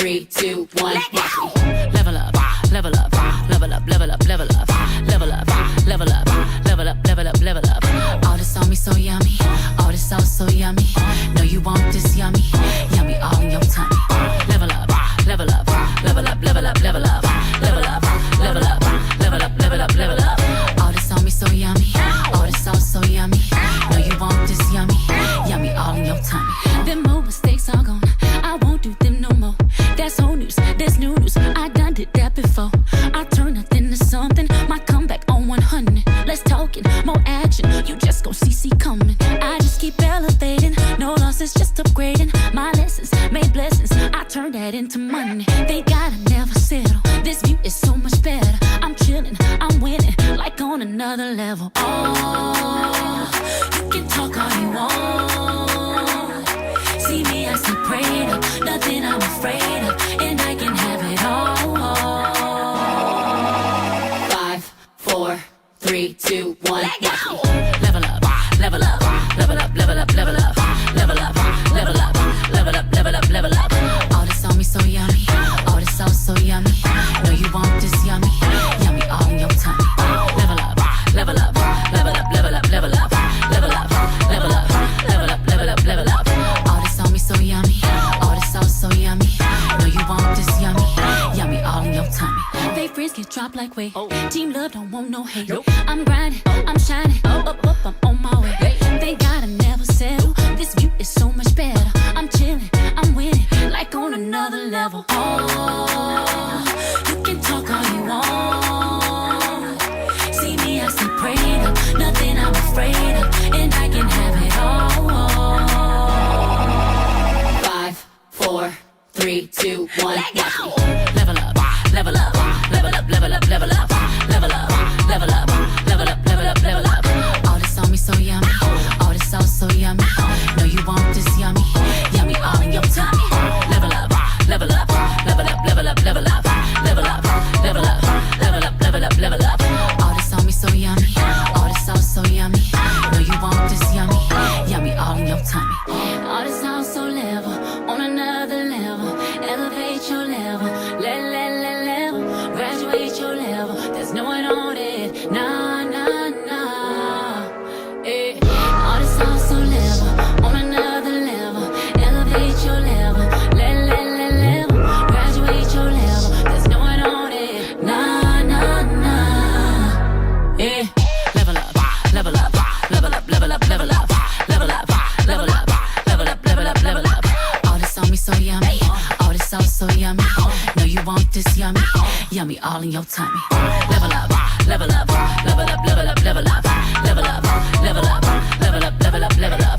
3, 2, 1, Let go. watch me. Level up, level up, level up, level up, level up, level up, level up, level up, level up, level up. All this on me so yummy, all this sauce so yummy. Know you want this yummy, yummy all in your tummy. Level up, level up, level up, level up, level up, level up, level up, level up, level up, level up. All this on me so yummy, all this sauce so yummy. Know you want this yummy, yummy all in your tummy. Them old mistakes are gone, I won't do them no more. That's old news, that's new news, I done did that before. I turn nothing to something, my comeback on 100. Let's talk it, more action, you just gon' see coming. I just keep elevating, no losses, just upgrading. My lessons made blessings, I turn that into money. They gotta never settle, this view is so much better. I'm chilling, I'm winning, like on another level. Oh, you can talk all you want. See me, I see prayed up, nothing I'm afraid of, and I can have it all. 5, 4, 3, 2, 1, Let watch go. me. Level up, level up, level up, level up, level up, level up, level up, level up, level up, level up. All this on me so yummy, all this sauce so yummy. Know you want this yummy, yummy all in your tummy. Level up, level up, level up, level up, level up, level up, level up, level up, level up, level up. All this on me so yummy, all this sauce so yummy. Know you want this yummy, yummy all in your tummy. Fake friends get dropped like weight. Team love don't want no hate. I'm grinding, I'm shining, up, I'm on my way. They gotta never settle, this view is so much better. I'm chilling, I'm winning, like on another level. Oh, you can talk all you want. See me, I see prayed up, nothing I'm afraid of, and I can have it all. 5, 4, 3, 2, 1, Let watch go. me. Level up, level up, level up, level up, level up, level up, level up, level up, level up, level up. All this on me so yummy, all this sauce so yummy. Know you want this yummy, yummy all in your tummy. Level up, level up, level up, level up, level up, level up, level up, level up, level up, level up. All this on me so yummy, all this sauce so yummy. Know you want this yummy, yummy all in your tummy. All this sounds so level, on another level. Elevate your level, level. Graduate your level, there's no one on it. Nah. Eh. All this sounds so level, on another level. Elevate your level, level. Graduate your level, there's no one on it. Nah. Eh. Level up, level up, level up, level up, level up, level up, level up, level up, level up, level up. All this on me so yummy, all this sauce so yummy. Know you want this yummy, yummy all in your tummy. Level up, level up, level up, level up, level up, level up, level up, level up, level up, level up.